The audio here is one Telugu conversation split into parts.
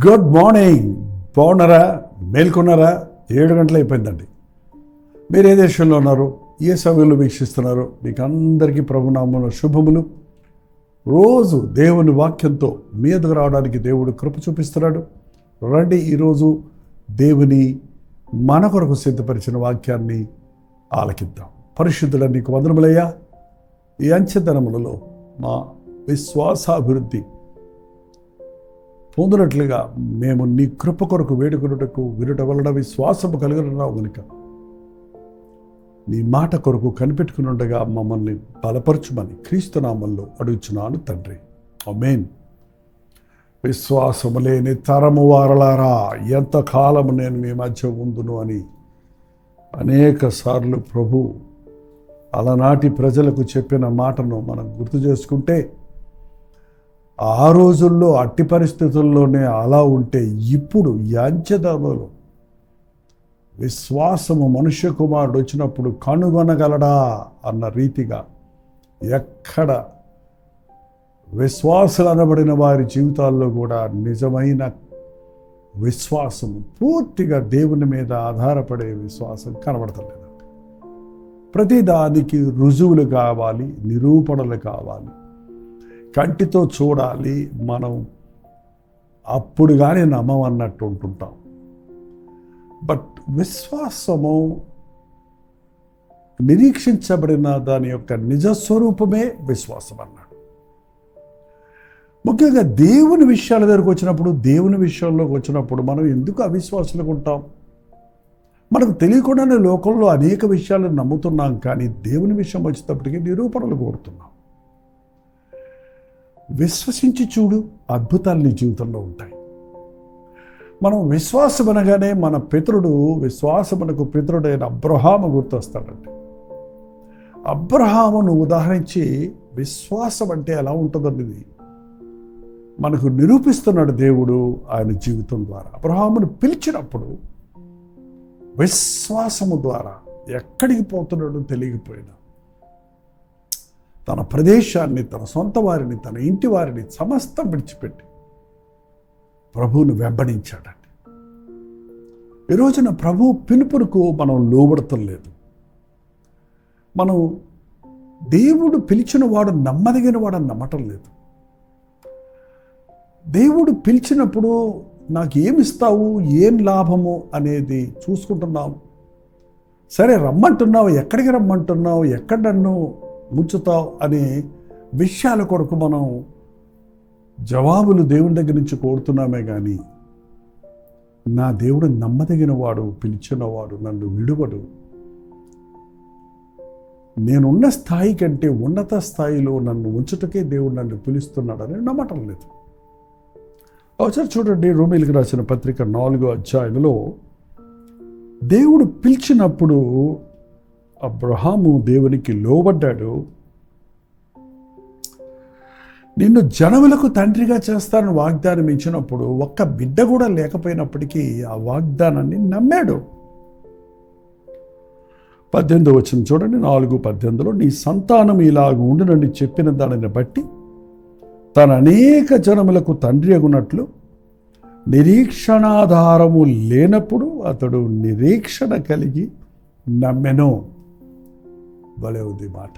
Good morning. బాగున్నారా? మేల్కొన్నారా? 7 గంటలు అయిపోయిందండి. మీరు ఏ దేశంలో ఉన్నారు, ఏ సమయంలో వీక్షిస్తున్నారు? మీకు అందరికీ ప్రభునామంలో శుభములు. రోజు దేవుని వాక్యంతో మీ ఎదుగు రావడానికి దేవుడు కృప చూపిస్తున్నాడు. రండి, ఈరోజు దేవుని మన కొరకు సిద్ధపరిచిన వాక్యాన్ని ఆలకిద్దాం. పరిశుద్ధుడ నీకు వందనములయ్యా. ఈ అంచెతనములలో మా విశ్వాసాభివృద్ధి పొందినట్లుగా మేము నీ కృప కొరకు వేడుకొనుటకు వినుట వలన విశ్వాసము కలుగుతున్నావు కనుక నీ మాట కొరకు కనిపెట్టుకుని ఉండగా మమ్మల్ని బలపరచుమని క్రీస్తునామంలో అడుగుచున్నాను తండ్రి, ఆమేన్. విశ్వాసము లేని తరము వారలారా, ఎంతకాలము నేను మీ మధ్య ఉందును అని అనేక సార్లు ప్రభు అలనాటి ప్రజలకు చెప్పిన మాటను మనం గుర్తు చేసుకుంటే, ఆ రోజుల్లో అట్టి పరిస్థితుల్లోనే అలా ఉంటే ఇప్పుడు ఈ అంచెదములో విశ్వాసము మనుష్య కుమారుడు వచ్చినప్పుడు కనుగొనగలడా అన్న రీతిగా ఎక్కడ విశ్వాసులు అనబడిన వారి జీవితాల్లో కూడా నిజమైన విశ్వాసము, పూర్తిగా దేవుని మీద ఆధారపడే విశ్వాసం కనబడతలేదు. ప్రతిదానికి రుజువులు కావాలి, నిరూపణలు కావాలి, కంటితో చూడాలి, మనం అప్పుడు కానీ నమ్మమన్నట్టు ఉంటుంటాం. బట్ విశ్వాసము నిరీక్షించబడిన దాని యొక్క నిజస్వరూపమే విశ్వాసం అన్నాడు. ముఖ్యంగా దేవుని విషయాల దగ్గరకు వచ్చినప్పుడు, దేవుని విషయంలోకి వచ్చినప్పుడు మనం ఎందుకు అవిశ్వాసులకు ఉంటాం? మనకు తెలియకుండానే లోకంలో అనేక విషయాలను నమ్ముతున్నాం, కానీ దేవుని విషయం వచ్చేటప్పటికీ నిరూపణలు కోరుతున్నాం. విశ్వసించి చూడు, అద్భుతాలు నీ జీవితంలో ఉంటాయి. మనం విశ్వాసం అనగానే మన పితరుడు, విశ్వాసమునకు పితరుడైన అబ్రహాము గుర్తొస్తాడండి. అబ్రహామును ఉదాహరించి విశ్వాసం అంటే ఎలా ఉంటుందనేది మనకు నిరూపిస్తున్నాడు దేవుడు ఆయన జీవితం ద్వారా. అబ్రహామును పిలిచినప్పుడు విశ్వాసము ద్వారా ఎక్కడికి పోతున్నాడో తెలియకపోయినా తన ప్రదేశాన్ని, తన సొంత వారిని, తన ఇంటి వారిని సమస్తం విడిచిపెట్టి ప్రభువును వెంబడించాడండి. ఈ రోజున ప్రభు పిలుపునకు మనం లోబడటం లేదు. మనం దేవుడు పిలిచిన వాడు నమ్మదగిన వాడని నమ్మటం లేదు. దేవుడు పిలిచినప్పుడు నాకు ఏమిస్తావు, ఏం లాభము అనేది చూసుకుంటున్నావు. సరే, రమ్మంటున్నావు, ఎక్కడికి రమ్మంటున్నావు, ఎక్కడ నన్ను ముంచుతావు అనే విషయాల కొరకు మనం జవాబులు దేవుని దగ్గర నుంచి కోరుతున్నామే కానీ, నా దేవుడు నమ్మదగిన వాడు, పిలిచినవాడు, నన్ను విడువడు, నేనున్న స్థాయి కంటే ఉన్నత స్థాయిలో నన్ను ఉంచుటకే దేవుడు నన్ను పిలుస్తున్నాడని నమ్మటం లేదు. ఒకసారి చూడండి, రోమీయులకు రాసిన పత్రిక 4వ అధ్యాయంలో దేవుడు పిలిచినప్పుడు అబ్రహాము దేవునికి లోబడ్డాడు. నిన్ను జనములకు తండ్రిగా చేస్తానని వాగ్దానం ఇచ్చినప్పుడు ఒక్క బిడ్డ కూడా లేకపోయినప్పటికీ ఆ వాగ్దానాన్ని నమ్మాడు. 18వ వచనం చూడండి, 4:18లో నీ సంతానం ఇలాగ ఉండునని చెప్పిన దానిని బట్టి తన అనేక జనములకు తండ్రి అగునట్లు నిరీక్షణాధారము లేనప్పుడు అతడు నిరీక్షణ కలిగి నమ్మెను. భలే ఉంది మాట.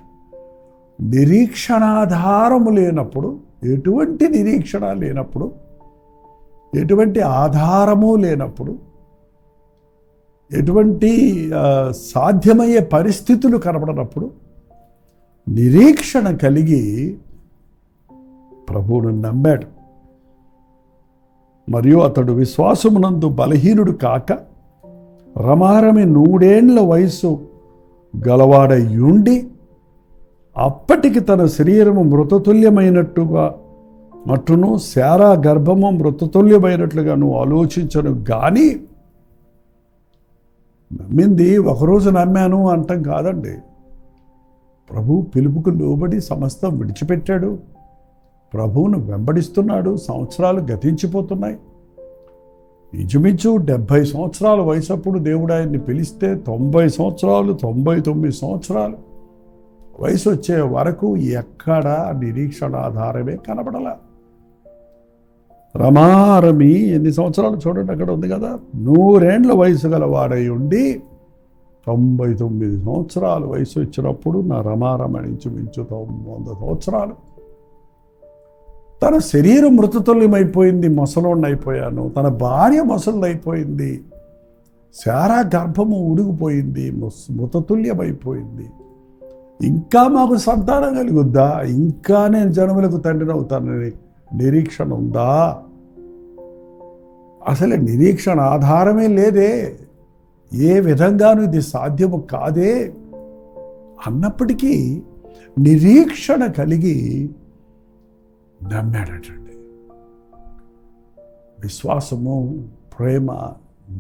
నిరీక్షణాధారము లేనప్పుడు, ఎటువంటి నిరీక్షణ లేనప్పుడు, ఎటువంటి ఆధారము లేనప్పుడు, ఎటువంటి సాధ్యమయ్యే పరిస్థితులు కనబడినప్పుడు నిరీక్షణ కలిగి ప్రభువును నమ్మాడు. మరియు అతడు విశ్వాసమునందు బలహీనుడు కాక రమారమి 100 ఏండ్ల వయసు గలవాడై ఉండి అప్పటికి తన శరీరము మృతతుల్యమైనట్టుగా మట్టును శారా గర్భము మృతతుల్యమైనట్లుగా నువ్వు ఆలోచించను కానీ, నమ్మింది ఒకరోజు నమ్మాను అంటాం కాదండి. ప్రభు పిలుపుకు లోబడి సమస్తం విడిచిపెట్టాడు, ప్రభువును వెంబడిస్తున్నాడు. సంవత్సరాలు గతించిపోతున్నాయి. ఇంచుమించు 70 సంవత్సరాల వయసప్పుడు దేవుడు ఆయన్ని పిలిస్తే 90 సంవత్సరాలు, 99 సంవత్సరాలు వయసు వచ్చే వరకు ఎక్కడ నిరీక్షణ ఆధారమే కనబడలా. రమారమి ఎన్ని సంవత్సరాలు చూడండి, అక్కడ ఉంది కదా, 100 ఏండ్ల వయసు గల వాడై ఉండి 99 సంవత్సరాల వయసు వచ్చినప్పుడు నా రమారమణి ఇంచుమించు 100 సంవత్సరాలు. తన శరీరం మృతతుల్యమైపోయింది, ముసలోడిని అయిపోయాను. తన భార్య ముసలిదైపోయింది, శారా గర్భము ఉడిగిపోయింది, మృతతుల్యమైపోయింది. ఇంకా మాకు సంతానం కలుగుద్దా, ఇంకా నేను జనములకు తండ్రిని అవుతానని నిరీక్షణ ఉందా? అసలు నిరీక్షణ ఆధారమే లేదే, ఏ విధంగానూ ఇది సాధ్యము కాదే అన్నప్పటికీ నిరీక్షణ కలిగి నమ్మాడటండి. విశ్వాసము, ప్రేమ,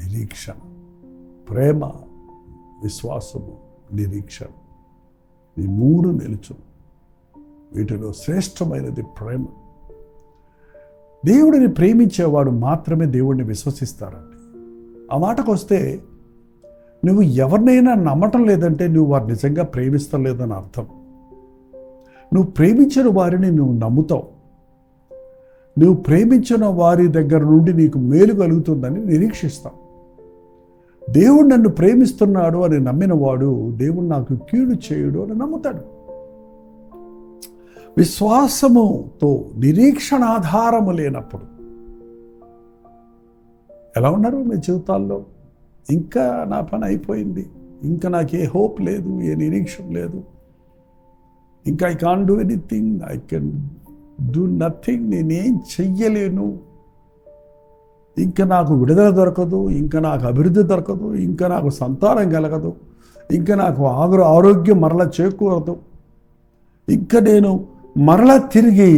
నిరీక్షణ. ప్రేమ, విశ్వాసము, నిరీక్షణ, ఈ 3 నిలుచు. వీటిలో శ్రేష్టమైనది ప్రేమ. దేవుడిని ప్రేమించేవాడు మాత్రమే దేవుడిని విశ్వసిస్తారండి. ఆ మాటకు వస్తే, నువ్వు ఎవరినైనా నమ్మటం లేదంటే నువ్వు వారు నిజంగా ప్రేమిస్తలేదని అర్థం. నువ్వు ప్రేమించిన వారిని నువ్వు నమ్ముతావు. నువ్వు ప్రేమించిన వారి దగ్గర నుండి నీకు మేలు కలుగుతుందని నిరీక్షిస్తావు. దేవుడు నన్ను ప్రేమిస్తున్నాడు అని నమ్మినవాడు దేవుడు నాకు కీడు చేయుడు అని నమ్ముతాడు. విశ్వాసముతో నిరీక్షణ ఆధారము లేనప్పుడు ఎలా ఉన్నారు మీ జీవితాల్లో? ఇంకా నా పని అయిపోయింది, ఇంకా నాకు ఏ హోప్ లేదు, ఏ నిరీక్షణ లేదు, ఇంకా I can't do anything, I can do nothing, నేనేం చెయ్యలేను, ఇంకా నాకు విడుదల దొరకదు, ఇంకా నాకు అభివృద్ధి దొరకదు, ఇంకా నాకు సంతానం కలగదు, ఇంకా నాకు ఆరోగ్యం మరలా చేకూరదు, ఇంకా నేను మరలా తిరిగి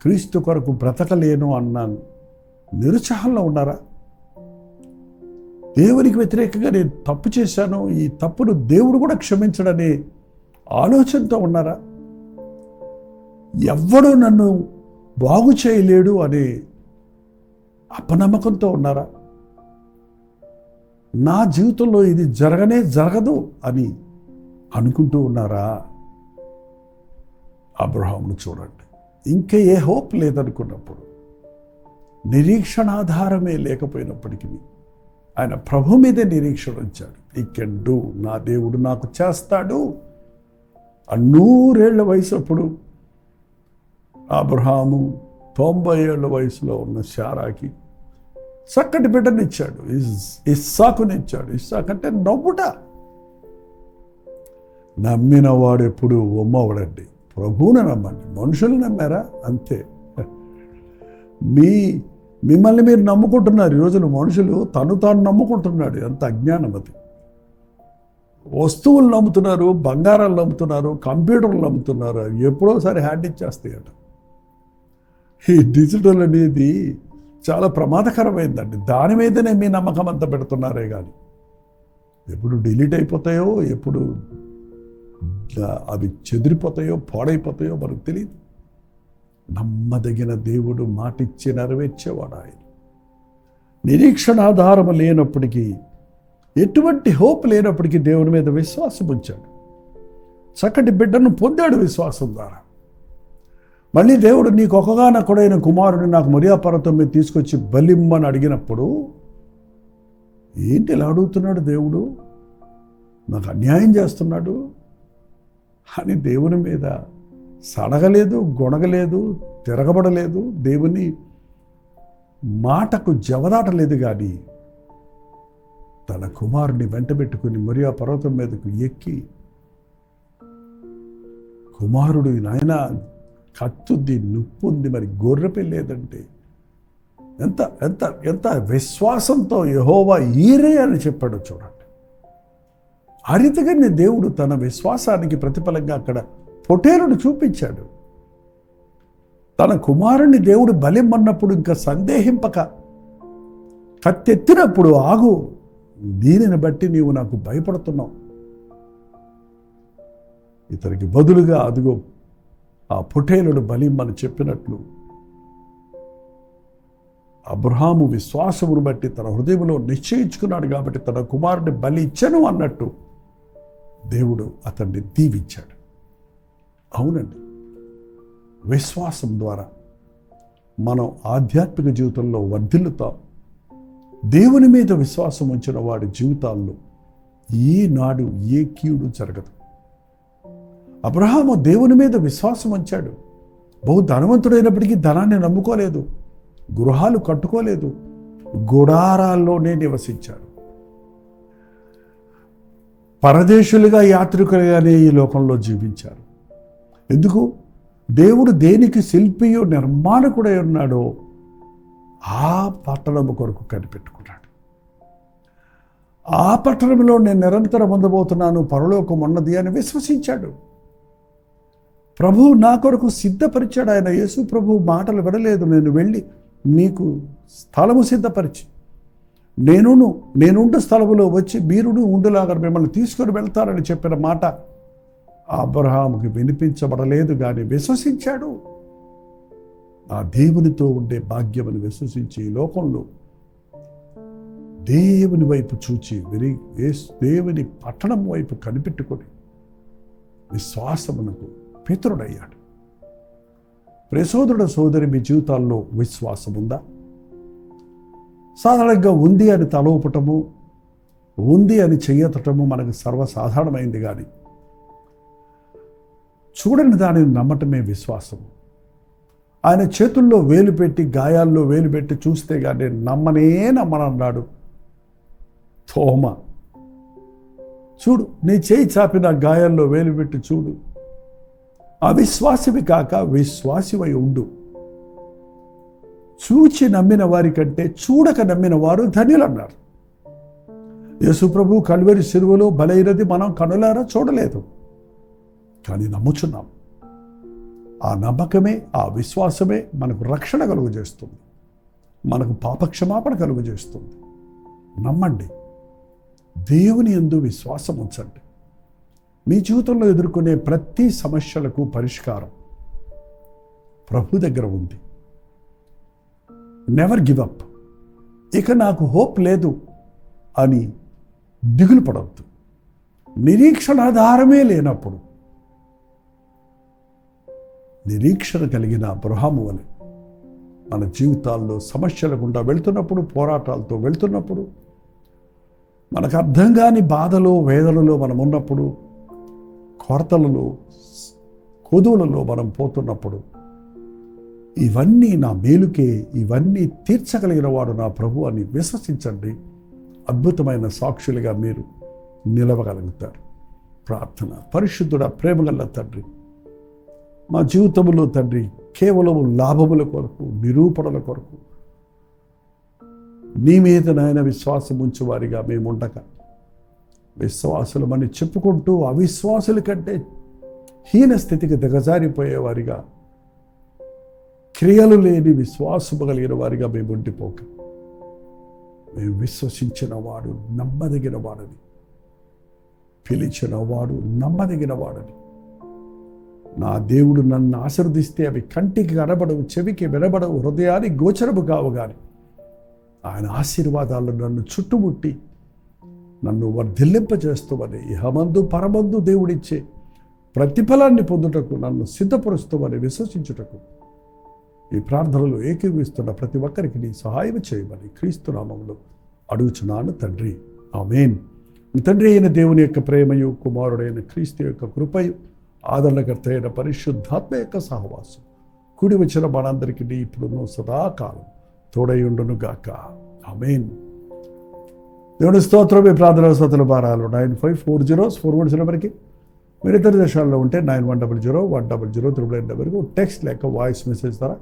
క్రీస్తు కొరకు బ్రతకలేను అన్నాను నిరుత్సాహంలో ఉన్నారా? దేవునికి వ్యతిరేకంగా నేను తప్పు చేశాను, ఈ తప్పును దేవుడు కూడా క్షమించడని ఆలోచనతో ఉన్నారా? ఎవ్వడూ నన్ను బాగు చేయలేడు అనే అపనమ్మకంతో ఉన్నారా? నా జీవితంలో ఇది జరగదు అని అనుకుంటూ ఉన్నారా? అబ్రహామును చూడండి, ఇంకా ఏ హోప్ లేదనుకున్నప్పుడు, నిరీక్షణ ఆధారమే లేకపోయినప్పటికీ ఆయన ప్రభు మీదే నిరీక్షణ ఉంచాడు. ఈ కెన్ డూ, నా దేవుడు నాకు చేస్తాడు. ఆ 100 ఏళ్ల వయసు అప్పుడు అబ్రహాము 90 ఏళ్ల వయసులో ఉన్న శారాకి చక్కటి బిడ్డనిచ్చాడు, ఇస్సాకునిచ్చాడు. ఇస్సాకు అంటే నవ్వుట. నమ్మిన వాడు ఎప్పుడు ఒమ్మవడండి. ప్రభువుని నమ్మండి. మనుషులు నమ్మారా అంతే. మిమ్మల్ని మీరు నమ్ముకుంటున్నారు. ఈ రోజున మనుషులు తాను నమ్ముకుంటున్నాడు. ఎంత అజ్ఞానం అది. వస్తువులు నమ్ముతున్నారు, బంగారాలు నమ్ముతున్నారు, కంప్యూటర్లు నమ్ముతున్నారు. ఎప్పుడోసారి హ్యాండ్ ఇచ్చేస్తాయట. ఈ డిజిటల్ అనేది చాలా ప్రమాదకరమైందండి. దాని మీదనే మీ నమ్మకం అంతా పెడుతున్నారే కానీ ఎప్పుడు డిలీట్ అయిపోతాయో, ఎప్పుడు అవి చెదిరిపోతాయో, పాడైపోతాయో మనకు తెలియదు. నమ్మదగిన దేవుడు మాటిచ్చి నెరవేర్చేవాడు ఆయన. నిరీక్షణ ఆధారం లేనప్పటికీ, ఎటువంటి హోప్ లేనప్పటికీ దేవుని మీద విశ్వాసం ఉంచాడు. చక్కటి బిడ్డను పొందాడు విశ్వాసం ద్వారా. మళ్ళీ దేవుడు, నీకు ఒకగానొకడైన కుమారుడు నాకు మొరియా పర్వతం మీద తీసుకొచ్చి బలిమ్మని అడిగినప్పుడు, ఏంటి ఇలా అడుగుతున్నాడు దేవుడు, నాకు అన్యాయం చేస్తున్నాడు అని దేవుని మీద సడగలేదు, గొణగలేదు, తిరగబడలేదు, దేవుని మాటకు జవదాటలేదు. కానీ తన కుమారుని వెంటబెట్టుకుని మొరియా పర్వతం మీదకు ఎక్కి, కుమారుడు నాయన కత్తుంది, నొప్పుంది, మరి గొర్రె పెళ్ళేదంటే ఎంత ఎంత ఎంత విశ్వాసంతో యెహోవా ఈరే అని చెప్పాడు చూడండి. ఆ రీతిగానే దేవుడు తన విశ్వాసానికి ప్రతిఫలంగా అక్కడ పొటేలును చూపించాడు. తన కుమారుణ్ణి దేవుడు బలిమ్మన్నప్పుడు ఇంకా సందేహింపక, కత్తెత్తినప్పుడు ఆగు, దీనిని బట్టి నీవు నాకు భయపడుతున్నావు. ఇతనికి బదులుగా అదిగో ఆ పొటేలుడు బలిమ్మని చెప్పినట్లు అబ్రహాము విశ్వాసమును బట్టి తన హృదయంలో నిశ్చయించుకున్నాడు కాబట్టి తన కుమారుడిని బలి ఇచ్చను అన్నట్టు దేవుడు అతన్ని దీవించాడు. అవునండి, విశ్వాసం ద్వారా మనం ఆధ్యాత్మిక జీవితంలో వర్ధిల్లుతాం. దేవుని మీద విశ్వాసం ఉంచిన వాడి జీవితాల్లో ఈనాడు ఏ కీడు జరగదు. అబ్రహాము దేవుని మీద విశ్వాసం ఉంచాడు. బహు ధనవంతుడైనప్పటికీ ధనాన్ని నమ్ముకోలేదు, గృహాలు కట్టుకోలేదు, గుడారాల్లోనే నివసించాడు. పరదేశులుగా, యాత్రికులుగానే ఈ లోకంలో జీవించారు. ఎందుకు? దేవుడు దేనికి శిల్పియో నిర్మాణకుడై ఉన్నాడో ఆ పట్టణము కొరకు కనిపెట్టుకున్నాడు. ఆ పట్టణంలో నేను నిరంతరం ఉండబోతున్నాను, పరలోకం ఉన్నది అని విశ్వసించాడు. ప్రభువు నా కొరకు సిద్ధపరిచాడు. ఆయన యేసు ప్రభు మాటలు వినలేదు, నేను వెళ్ళి మీకు స్థలము సిద్ధపరిచి నేనుండు స్థలములో వచ్చి మీరును ఉండులాగా మిమ్మల్ని తీసుకొని వెళ్తారని చెప్పిన మాట అబ్రహాముకి వినిపించబడలేదు, కానీ విశ్వసించాడు. ఆ దేవునితో ఉండే భాగ్యమని విశ్వసించి ఈ లోకంలో దేవుని వైపు చూచి దేవుని పట్టణం వైపు కనిపెట్టుకొని విశ్వాసమునకు పితరుడయ్యాడు. ప్రియసోదరుడు సోదరి, మీ జీవితాల్లో విశ్వాసం ఉందా? సాధారణంగా ఉంది అని తల ఊపటము, ఉంది అని చెయ్యటము మనకు సర్వసాధారణమైంది. కానీ చూడని దానిని నమ్మటమే విశ్వాసము. ఆయన చేతుల్లో వేలు పెట్టి, గాయాల్లో వేలు పెట్టి చూస్తే కానీ నమ్మనన్నాడు తోమ. చూడు, నీ చేయి చాపిన గాయాల్లో వేలు పెట్టి చూడు. అవిశ్వాసివి కాక విశ్వాసివై ఉండు. చూచి నమ్మిన వారి కంటే చూడక నమ్మిన వారు ధన్యులన్నారు. యేసు ప్రభు కల్వరి శిలువలో బలైనది మనం కనులారా చూడలేదు, కానీ నమ్ముచున్నాం. ఆ నమ్మకమే, ఆ విశ్వాసమే మనకు రక్షణ కలుగజేస్తుంది, మనకు పాపక్షమాపణ కలుగజేస్తుంది. నమ్మండి, దేవుని యందు విశ్వాసం ఉంచండి. మీ జీవితంలో ఎదుర్కొనే ప్రతి సమస్యలకు పరిష్కారం ప్రభు దగ్గర ఉంది. Never give up. ఇక నాకు హోప్ లేదు అని దిగులు పడవద్దు. నిరీక్షణ ఆధారమే లేనప్పుడు నిరీక్షణ కలిగిన అబ్రహాము వలె మన జీవితాల్లో సమస్యల గుండా వెళ్తున్నప్పుడు, పోరాటాలతో వెళ్తున్నప్పుడు, మనకు అర్థం కాని బాధలో, వేదనలో మనం ఉన్నప్పుడు, కొరతలలో, కొదువులలో మనం పోతున్నప్పుడు, ఇవన్నీ నా మేలుకే, ఇవన్నీ తీర్చగలిగిన వాడు నా ప్రభు అని విశ్వసించండి. అద్భుతమైన సాక్షులుగా మీరు నిలవగలుగుతారు. ప్రార్థన. పరిశుద్ధుడా, ప్రేమగల తండ్రి, మా జీవితంలో తండ్రి కేవలం లాభముల కొరకు, నిరూపణల కొరకు నీ మీద నాయన విశ్వాసం ఉంచేవారిగా మేము ఉండక, విశ్వాసులమని చెప్పుకుంటూ అవిశ్వాసుల కంటే హీన స్థితికి దిగజారిపోయేవారిగా, క్రియలు లేని విశ్వాసము కలిగిన వారిగా మేము ఉండిపోక, మేము విశ్వసించిన వాడు నమ్మదగిన వాడని, పిలిచిన వాడు నమ్మదగిన వాడని, నా దేవుడు నన్ను ఆశీర్వదిస్తే అవి కంటికి కనబడవు, చెవికి వినబడవు, హృదయానికి గోచరము కావు, కానీ ఆయన ఆశీర్వాదాలు నన్ను చుట్టుముట్టి నన్ను వర్ధిల్లింపజేస్తామని, ఇహమందు పరమందు దేవుడిచ్చే ప్రతిఫలాన్ని పొందుటకు నన్ను సిద్ధపరుస్తామని విశ్వసించుటకు ఈ ప్రార్థనలో ఏకీవిస్తున్న ప్రతి ఒక్కరికి నీ సహాయం చేయమని క్రీస్తు నామములో అడుగుచున్నాను తండ్రి. ఆమేన్. తండ్రి అయిన దేవుని యొక్క ప్రేమయు, కుమారుడైన క్రీస్తు యొక్క కృపయు, ఆదరణకర్త అయిన పరిశుద్ధాత్మ యొక్క సహవాసం కూడి వచ్చిన మనందరికీ ఇప్పుడును సదాకాలం తోడయుండును గాక. ఆమేన్. దేవుని స్తోత్రం. మీ ప్రార్థన స్తోత్ర భారాలు 954041 నెంబర్కి, మీరు ఇతర దేశాల్లో ఉంటే 9100 నెంబర్కి టెక్స్ట్ లేక వాయిస్ మెసేజ్ ద్వారా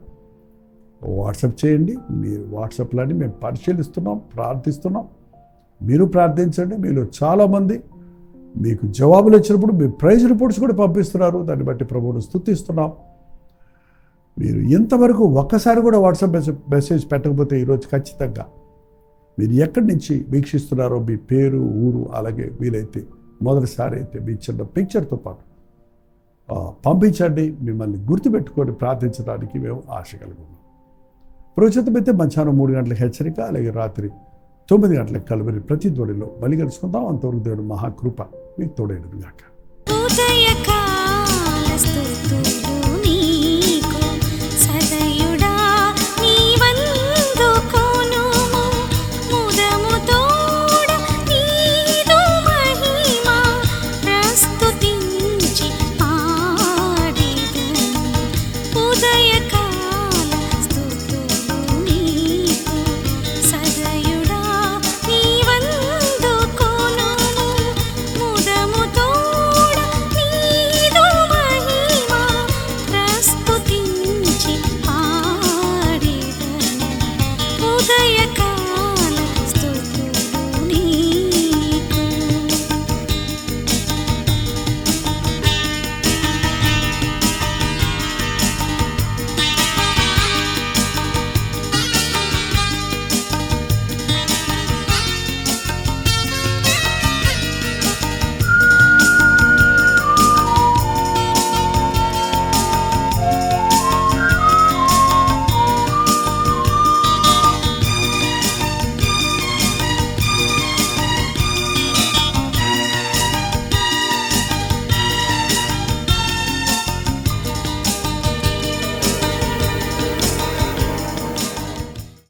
వాట్సాప్ చేయండి. మీరు వాట్సాప్లోని మేము పరిశీలిస్తున్నాం, ప్రార్థిస్తున్నాం. మీరు ప్రార్థించండి. మీలో చాలామంది మీకు జవాబులు వచ్చినప్పుడు మీ ప్రైజ్ రిపోర్ట్స్ కూడా పంపిస్తున్నారు. దాన్ని బట్టి ప్రభువును స్తుతిస్తున్నాం. మీరు ఇంతవరకు ఒక్కసారి కూడా వాట్సాప్ మెసేజ్ పెట్టకపోతే ఈరోజు ఖచ్చితంగా మీరు ఎక్కడి నుంచి వీక్షిస్తున్నారో మీ పేరు, ఊరు, అలాగే వీలైతే మొదటిసారి అయితే మీ చిన్న పిక్చర్తో పాటు పంపించండి. మిమ్మల్ని గుర్తుపెట్టుకొని ప్రార్థించడానికి మేము ఆశ కలుగున్నాం. ప్రోచితమైతే మధ్యాహ్నం 3 గంటలకు హెచ్చరిక, అలాగే రాత్రి 9 గంటలకు కలువరి ప్రతి దొడిలో బలి కలుసుకుందాం. అంతవరకు దేవుడు మహాకృప మీకు తోడైనది గాక.